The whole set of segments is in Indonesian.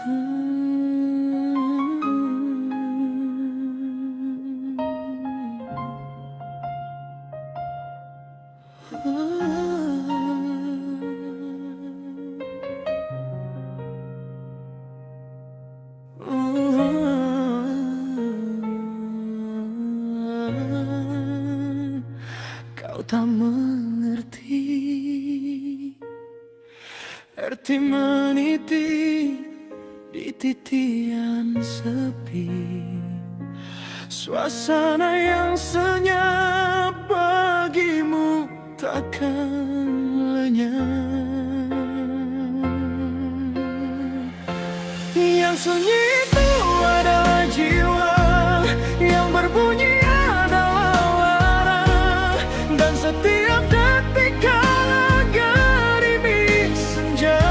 Kau tak mengerti arti meniti di titian sepi, suasana yang senyap bagimu takkan lenyap. Yang sunyi itu adalah jiwa, yang berbunyi adalah lara, dan setiap detik kala gerimis senja,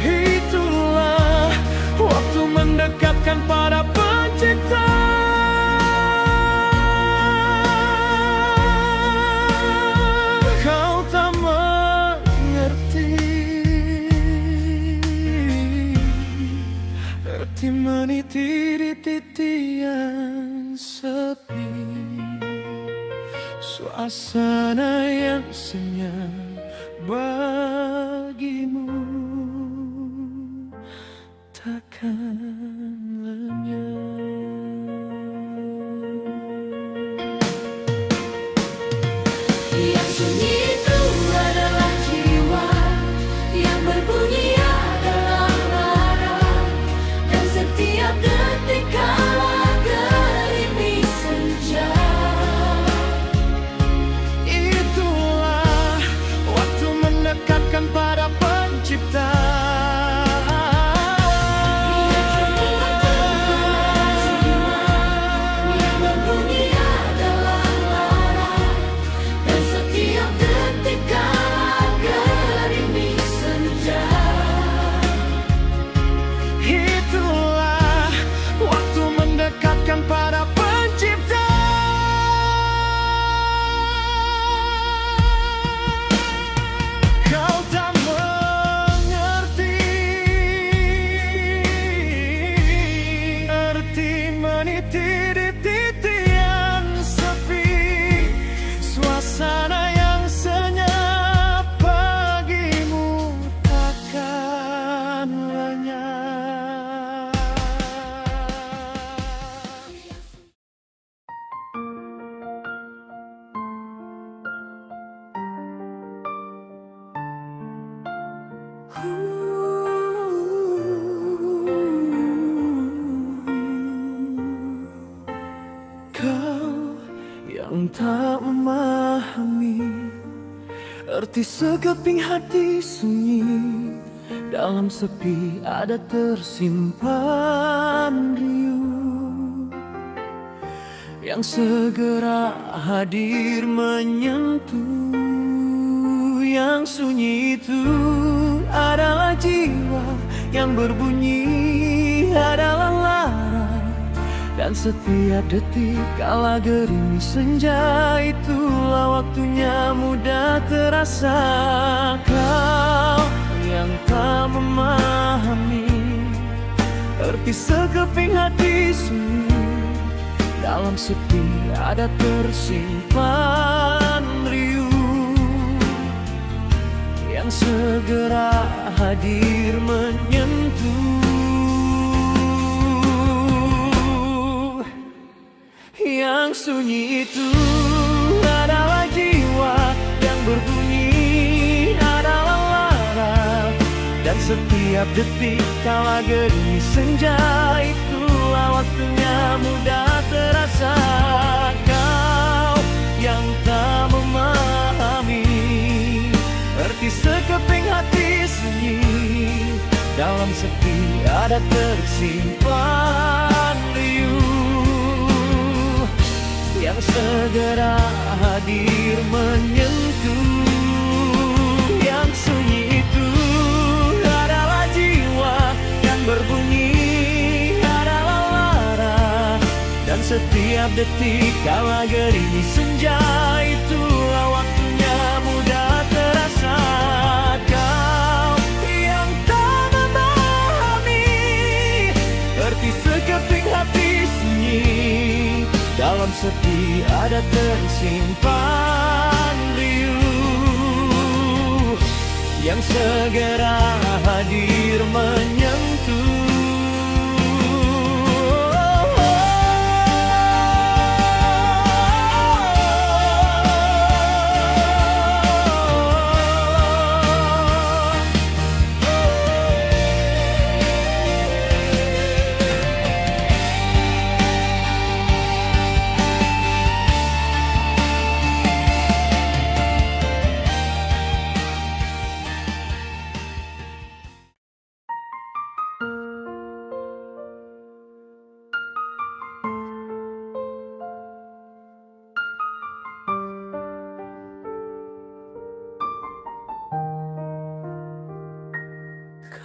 itulah waktu mendekatkan pada pencipta. Kau tak mengerti arti meniti di titian sepi, suasana yang senyap bagimu takkan lenyap. Yang sunyi itu adalah jiwa, yang berbunyi adalah lara, dan setiap detik kala gerimis senja, itulah waktu mendekatkan pada pencipta. yang berbunyi adalah lara, dan setiap detik kala gerimis senja, Itulah waktu mendekatkan pada pencipta. Kau tak mengerti arti meniti di titian sepi, suasana yang senyap bagimu takkan lenyap. Kau yang tak memahami arti sekeping hati sunyi, dalam sepi ada tersimpan riuh yang segera hadir menyentuh. Yang sunyi itu adalah jiwa, yang berbunyi adalah lara, dan setiap detik kala gerimis senja, itulah waktunya mudah terasa. Kau yang tak memahami arti sekeping hati sunyi, dalam sepi ada tersimpan riuh yang segera hadir menyentuh. Yang sunyi itu adalah jiwa, yang berbunyi adalah lara, dan setiap detik kala gerimis senja, itulah waktunya mudah terasa. Kau yang tak memahami arti sekeping hati sunyi, dalam sepi ada tersimpan riuh yang segera hadir menyentuh. Yang sunyi itu adalah jiwa, yang berbunyi adalah lara, dan setiap detik kala gerimis senja, itulah waktunya mudah terasa. Kau yang tak ada tersimpan riuh yang segera hadir menyentuh.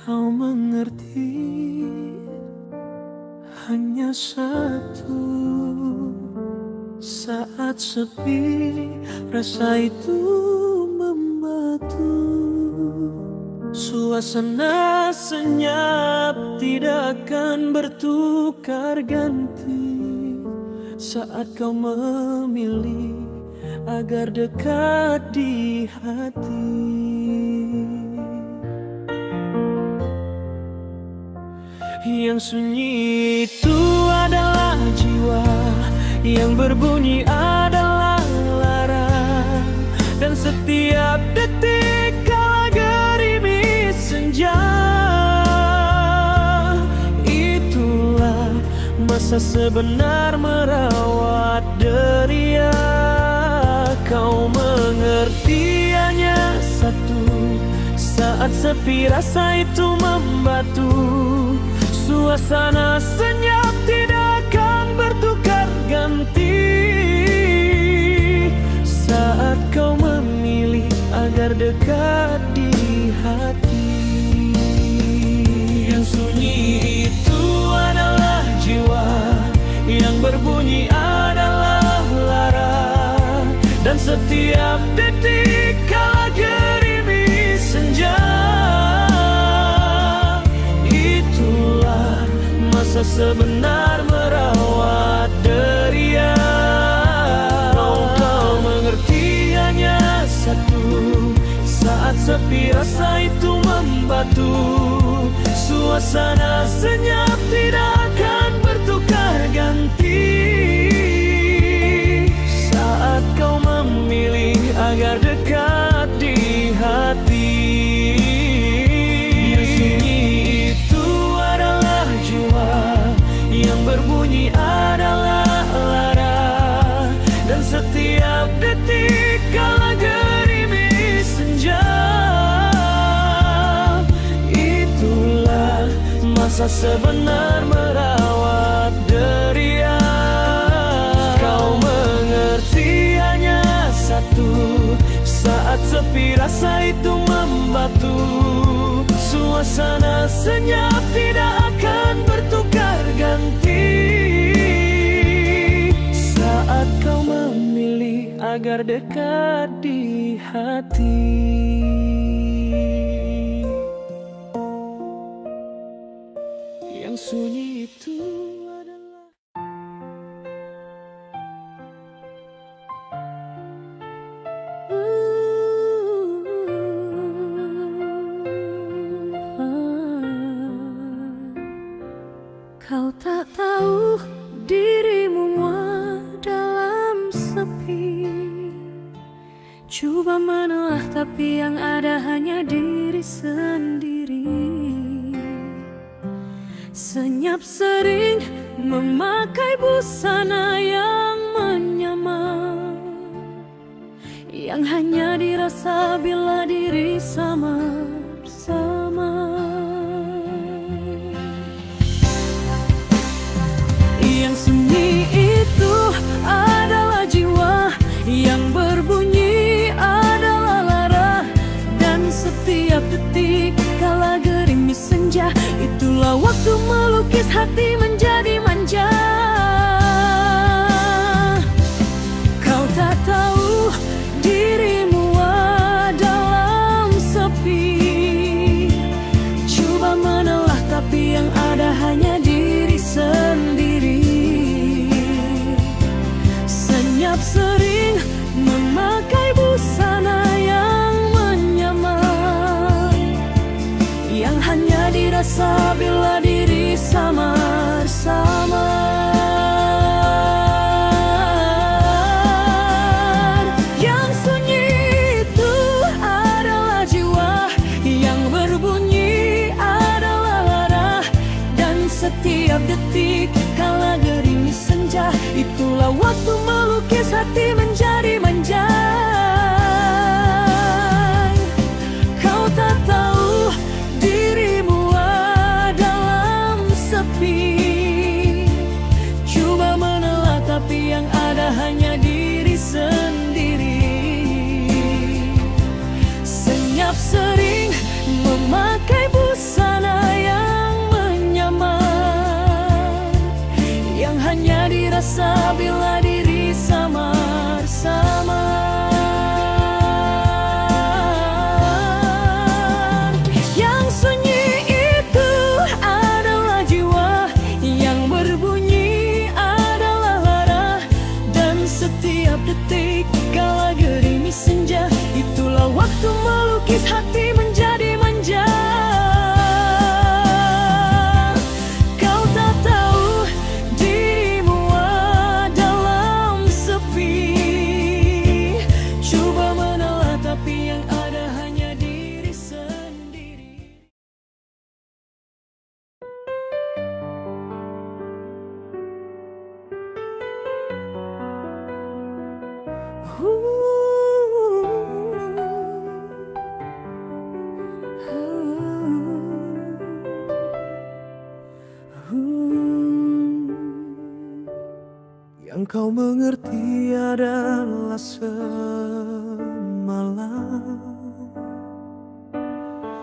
Kau mengerti hanya satu, saat sepi rasa itu membatu. Suasana senyap tidak akan bertukar ganti saat kau memilih agar dekat di hati. Yang sunyi itu adalah jiwa, yang berbunyi adalah lara, dan setiap detik kala gerimis senja, itulah masa sebenar merawat deria. Kau mengerti hanya satu, saat sepi rasa itu membatu. Suasana senyap tidak akan bertukar ganti saat kau memilih agar dekat di hati. Yang sunyi itu adalah jiwa, yang berbunyi adalah lara, dan setiap detik kala gerimis senja, masa sebenar merawat deria. Kau mengerti hanya satu, saat sepi rasa itu membatu. Suasana senyap tidak akan bertukar ganti saat kau memilih agar dekat di hati. Yang berbunyi adalah lara, dan setiap detik kala gerimis senja, itulah masa sebenar merawat deria. Kau mengerti hanya satu, saat sepi rasa itu membatu. Suasana senyap tidak akan bertukar ganti saat kau memilih agar dekat di hati. Yang sunyi itu adalah Kau tak tahu dirimu muak dalam sepi. Coba menelaah tapi yang ada hanya diri sendiri. Senyap sering memakai busana yang menyamar, yang hanya dirasa bila diri sama-sama. Yang sunyi itu adalah jiwa, yang berbunyi adalah lara, dan setiap detik kala gerimis senja, itulah waktu melukis hati menjadi manja. Kau tak tahu dirimu dalam sepi. dirasa bila diri samar-samar. Yang sunyi itu adalah jiwa, yang berbunyi adalah lara. Dan setiap detik kala gerimis senja, itulah waktu melukis hati menjadi manja. Kau tak tahu dirimu dalam sepi, coba menelaah tapi yang ada hanya diri sendiri. Senyap sering memakai busana yang menyamar, yang hanya dirasa bila diri samar-samar. Yang sunyi itu adalah jiwa, yang berbunyi adalah lara. Dan setiap detik kala gerimis senja, itulah waktu melukis hati menjadi manja. Kau tak tahu dirimu dalam sepi, coba menelaah tapi yang ada hanya diri sendiri. Yang kau mengerti adalah semalam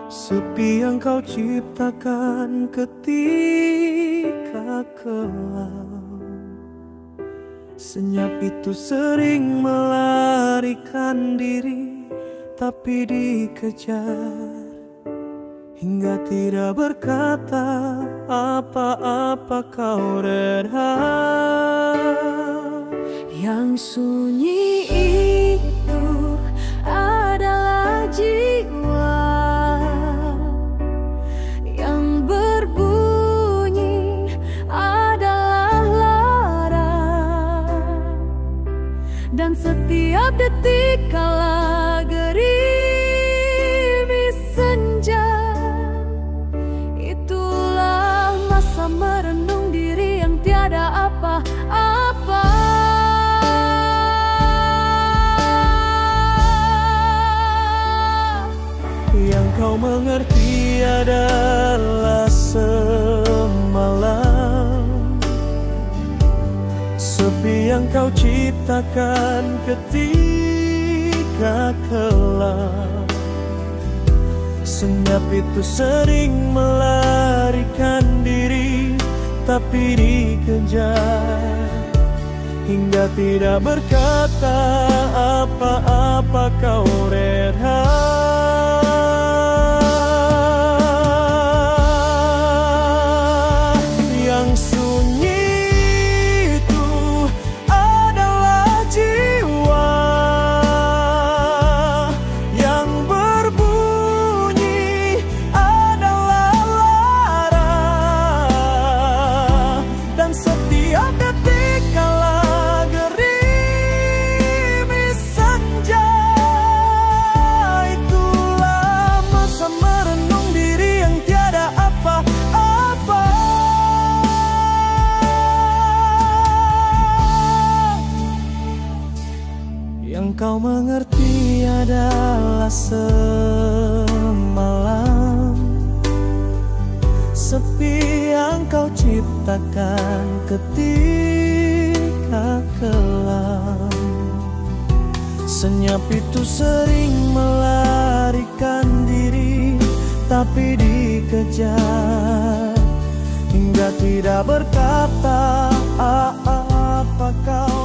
sepi yang kau ciptakan ketika kelam. Senyap itu sering melarikan diri, tapi dikejar hingga tidak berkata apa-apa kau redha. Yang sunyi itu adalah jiwa, yang berbunyi adalah lara. Dan setiap detik kala gerimis senja, itulah masa merenung diri yang tiada apa-apa. Yang kau mengerti adalah semalam sepi yang kau ciptakan ketika kelam. Senyap itu sering melarikan diri, tapi dikejar hingga tidak berkata apa-apa kau redha. Yang sunyi itu adalah jiwa, yang berbunyi adalah lara. Dan setiap detik kala gerimis senja, itulah masa merenung diri yang tiada apa-apa. Yang kau mengerti adalah semalam sepi yang kau ciptakan ketika kelam. Senyap itu sering melarikan diri, tapi dikejar hingga tidak berkata apa kau